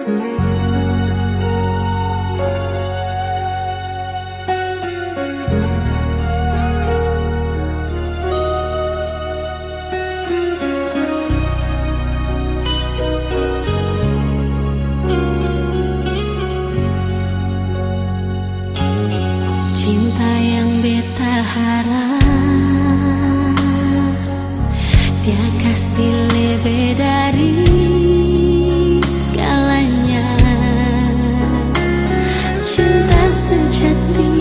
Cinta yang beta harap dia kasih lebih dari segalanya. Cinta sejati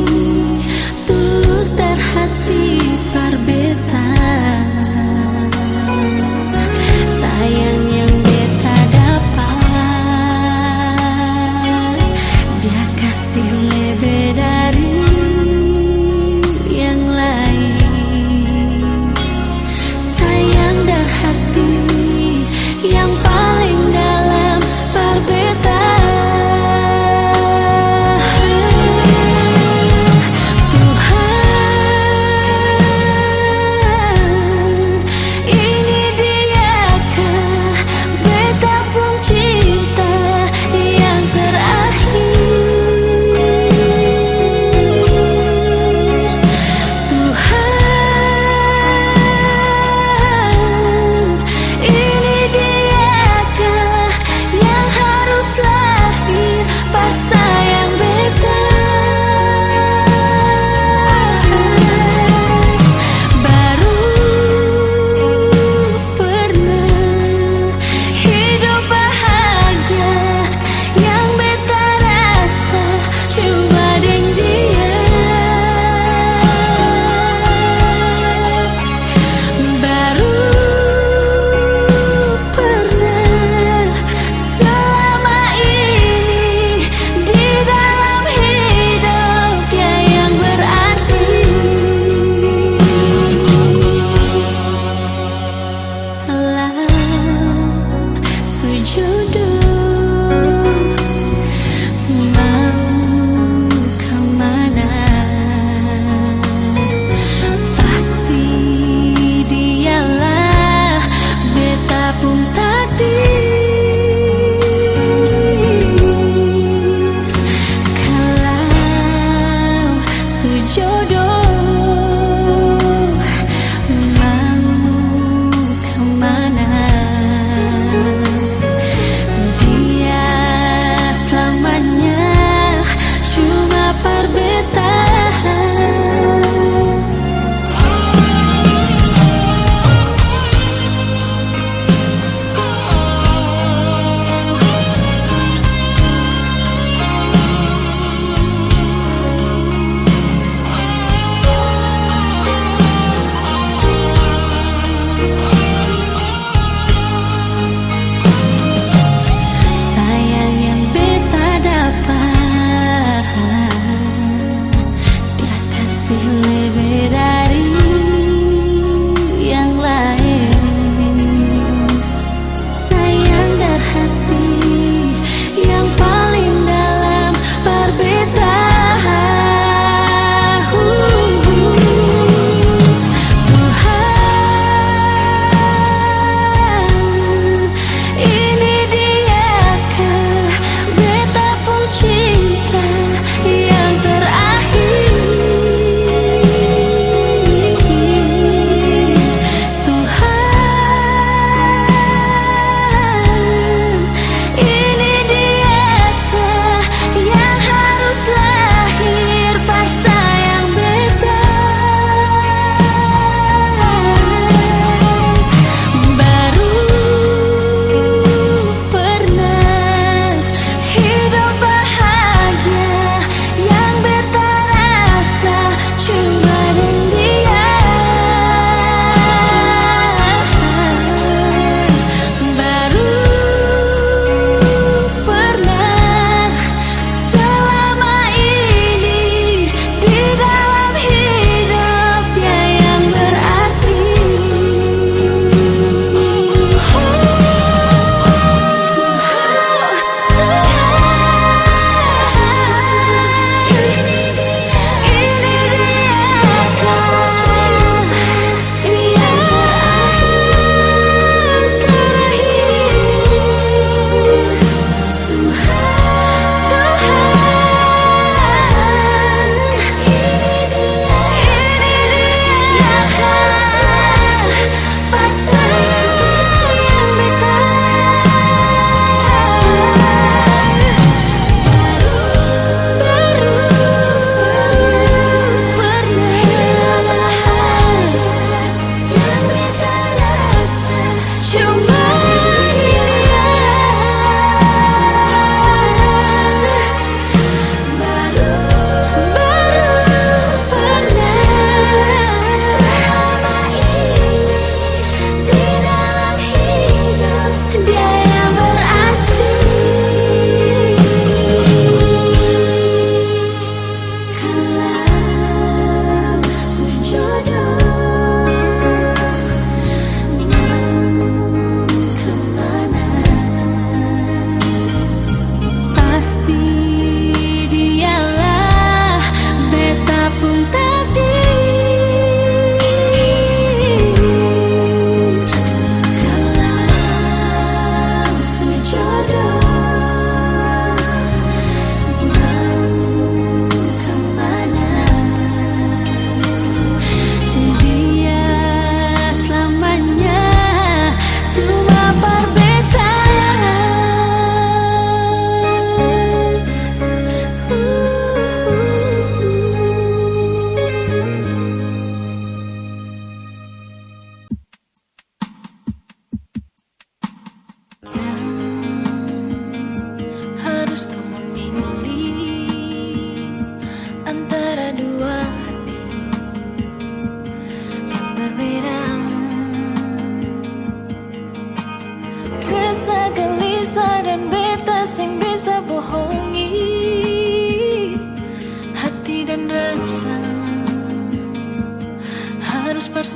tulus dari hati par beta. Sayang yang beta dapat dia kasih lebih dari yang lain.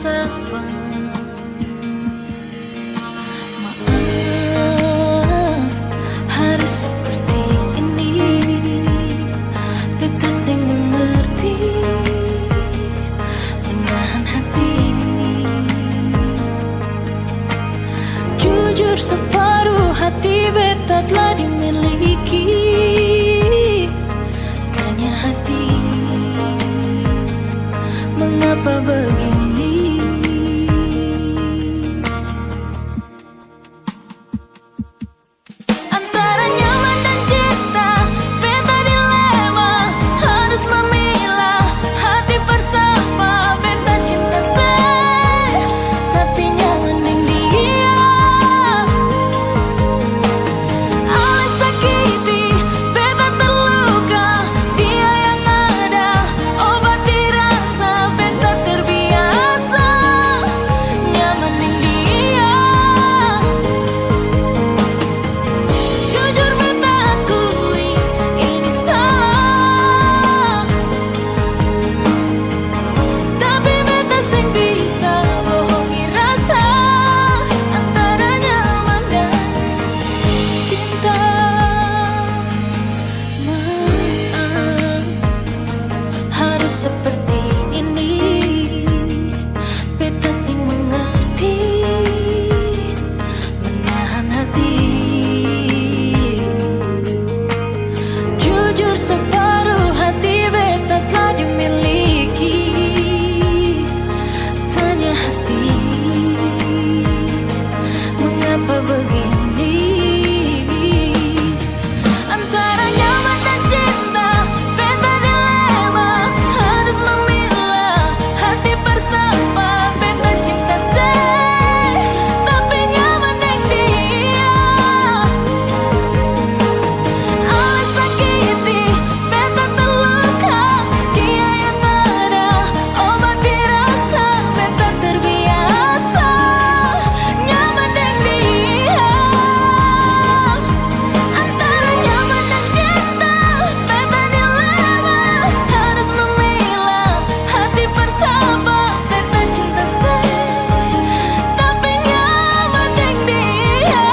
bersama. Maaf, harus seperti ini. Beta sing mengerti, menahan hati. Jujur separuh hati beta telah dimiliki. Tanya hati, mengapa begini? Antara nyaman dan cinta, beta dilema. Harus memilah hati bersama. Beta cinta saya, tapi nyaman dengan dia. Alis sakiti, beta terluka. Dia yang ada, obati rasa. Beta terbiasa, nyaman dengan dia. Jujur beta akui, ini salah. Tapi beta sing bisa bohongi rasa. Antara nyaman dan cinta. Maaf, harus seperti ini. Beta sing mengerti, menahan hati. Jujur separuh hati beta telah dimiliki. Tanya hati, mengapa begini? Antara nyaman dan cinta, beta dilema. Harus memilah hati bersama. Beta cinta saya, tapi nyaman dengan dia. Alis sakiti, beta terluka. Dia yang ada, obati rasa. Beta terbiasa, nyaman dengan dia. Antara nyaman dan cinta, beta dilema. Harus memilah hati bersama. Beta cinta saya, tapi nyaman dengan dia.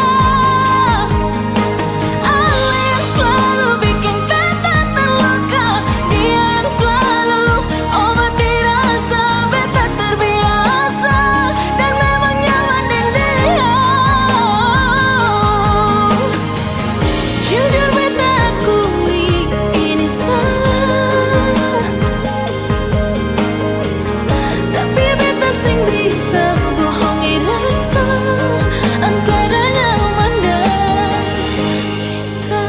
Allah yang selalu bikin beta terluka. Dia yang selalu obati rasa. Beta terbiasa, dan memang nyaman dengan dia. Jujur beta akui, ini salah. Tapi beta sing bisa bohongi rasa. Antara nyaman dan cinta.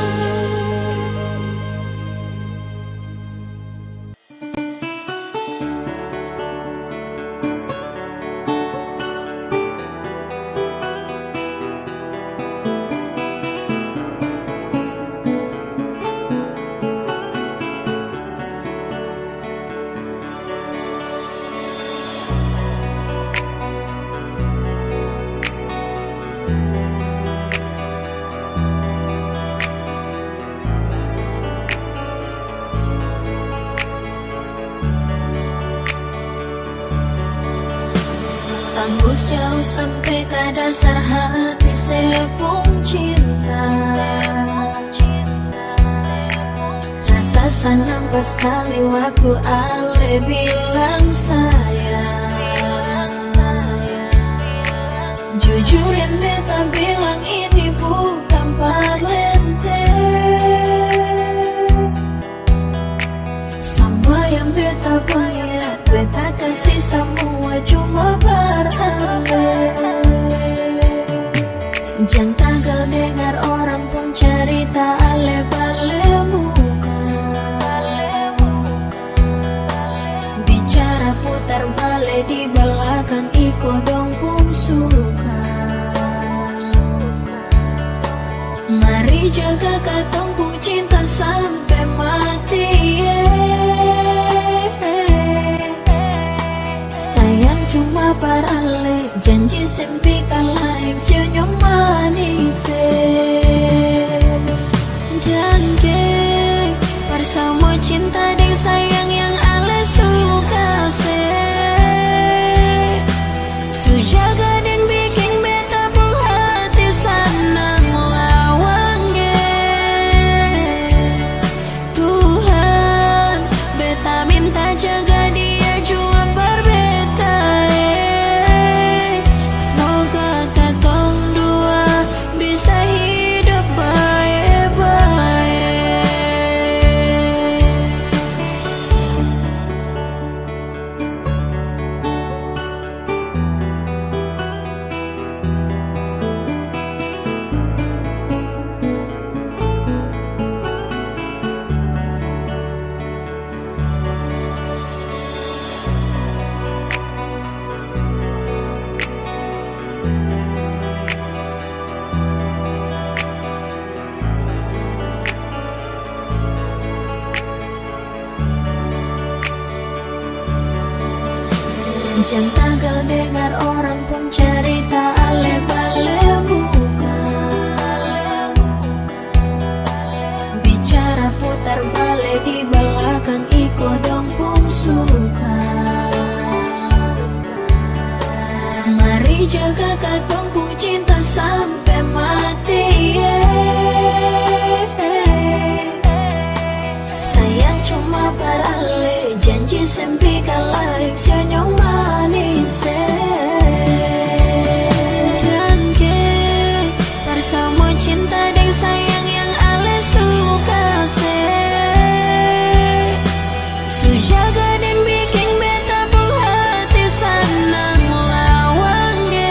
Tembus jauh sampai ke dasar hati sepung cinta. Rasa senang pas sekali waktu Ale bilang sayang. Jujur yang beta bilang ini bukan parlente. Sama yang beta punya, beta kasih semua cuma beralih. Jangan tanggal dengar orang pun cerita Ale bale muka. Bicara putar balik di belakang iko dong pun suka. Mari jaga katong pun cinta sampai mati. Sayang cuma parale, janji sempi kalaing senyum manis. Janji bersama cinta dan sayang yang Ale suka. Jangan tanggal dengar orang pun cerita ale bale muka. Bicara putar balik di belakang iko dong pun suka. Mari jaga katong pun cinta sampai mati, sayang cuma parale janji sempi kalai senyum manis. Janji bersama cinta dan sayang yang ale suka se. Sujaga dan bikin beta pun hati senang lawang ge.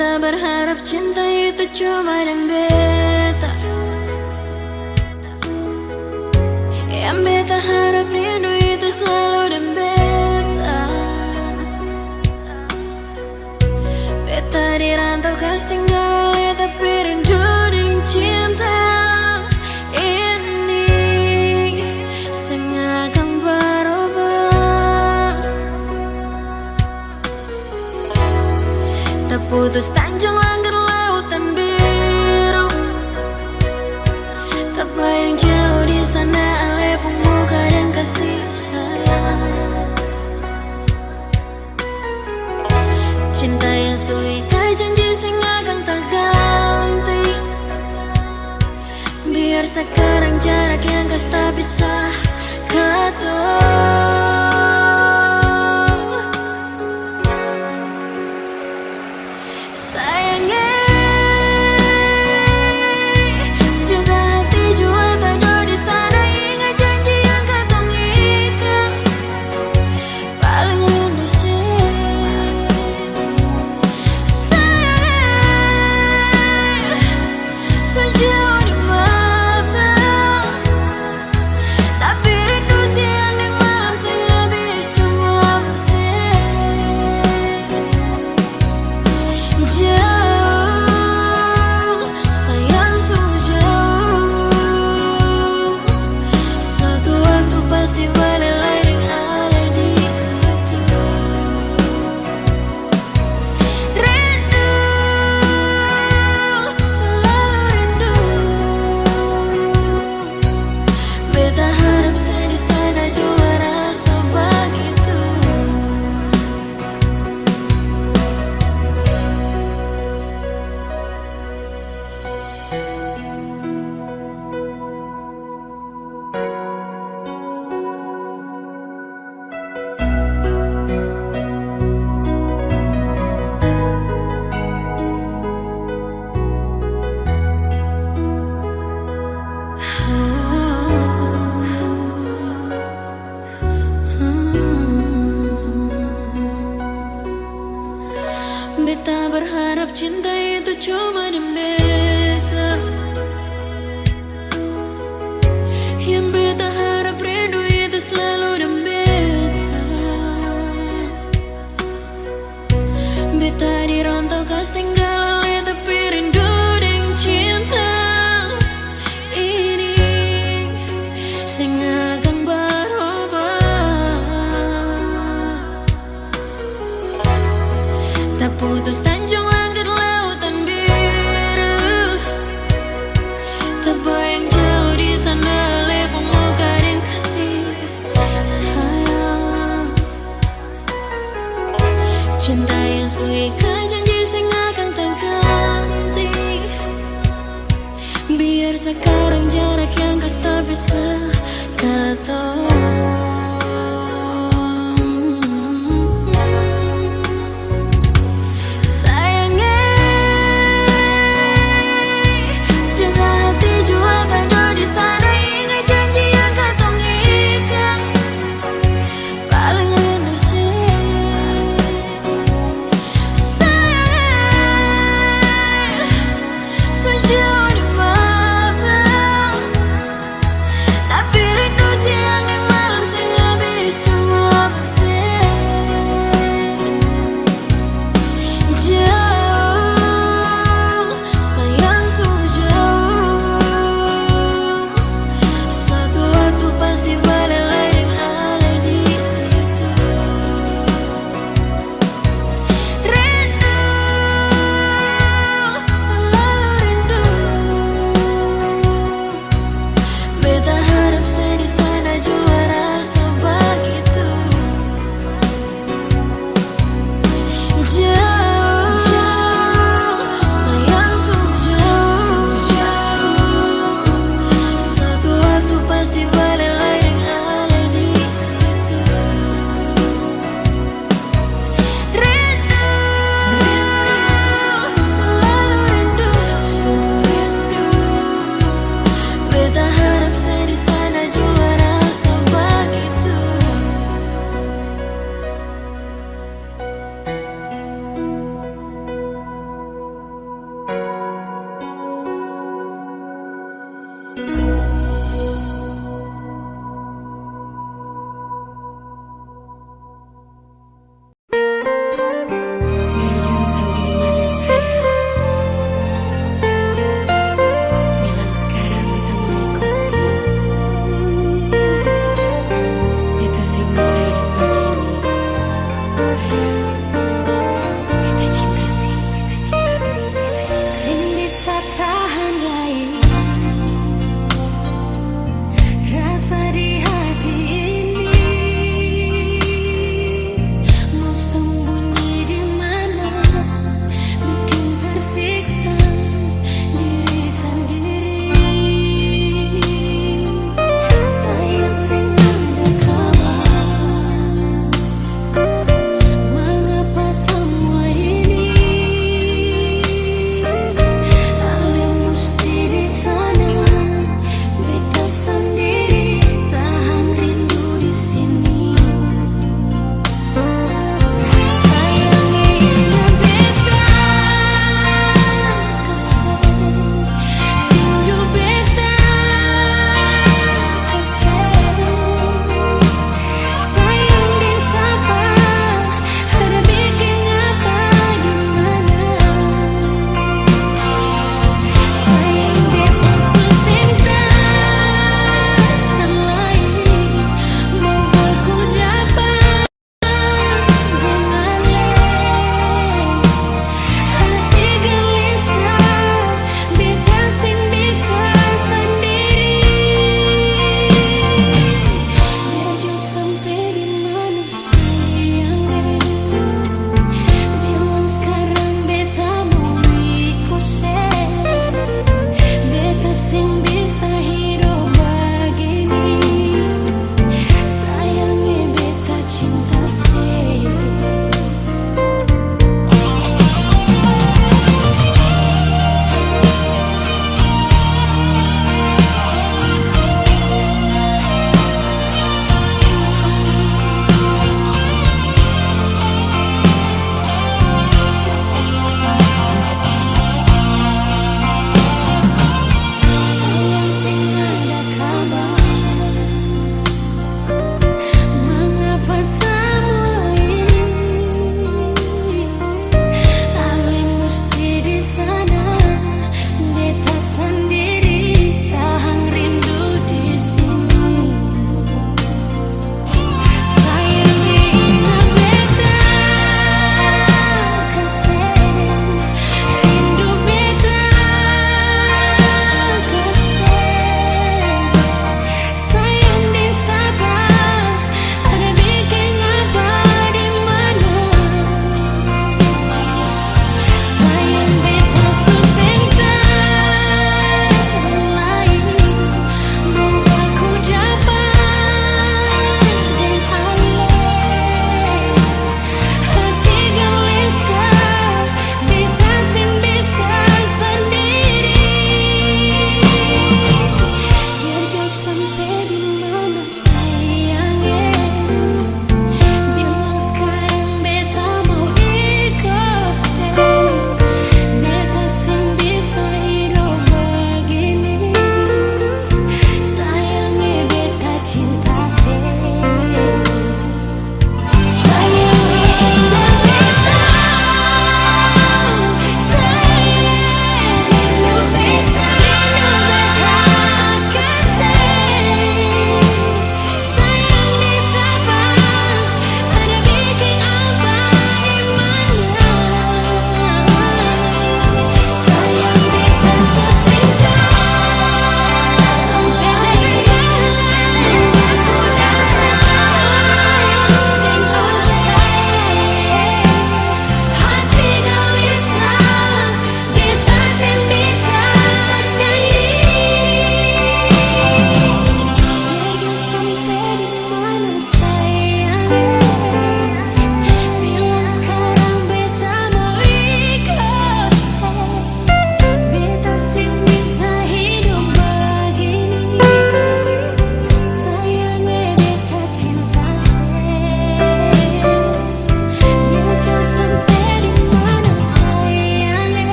Beta berharap cinta itu cuma dan beta. Yang beta harap rindu itu selalu dan beta. Beta dirantau kas tinggal ale tapi rindu ding cinta ini sangat akan berubah. Tak putus tanjung langgar lautan biru, tak bayang jauh di sana ale pemuka dan kasih sayang. Cinta yang suwi kai janji sing akan tak ganti. Biar sekarang jarak yang kas tak bisa katong. Sayangnya juga hati jua tak ada di sana. Ingat janji yang katong ikat, paling rindu sih. Sejauh di mata, tapi rindu siang dan malam sing habis cuma bersih. Jauh, sayang sungguh jauh. Suatu waktu pasti balik lagi ada di situ. Rindu, selalu rindu. Beta harap sedih sana jua rasa begitu. Beta berharap cinta itu cuma dan beta. Yang beta harap rindu itu selalu dan beta. Beta dirantau kas tinggal ale tapi rindu ding cinta ini sing akan berubah. Tak putus tanjung langgar lautan biru, tak bayang jauh di sana ale pemuka dan kasih sayang. Cinta yang suwi kai janji sing akan tak ganti. Biar sekarang jarak yang kas tak bisa katong.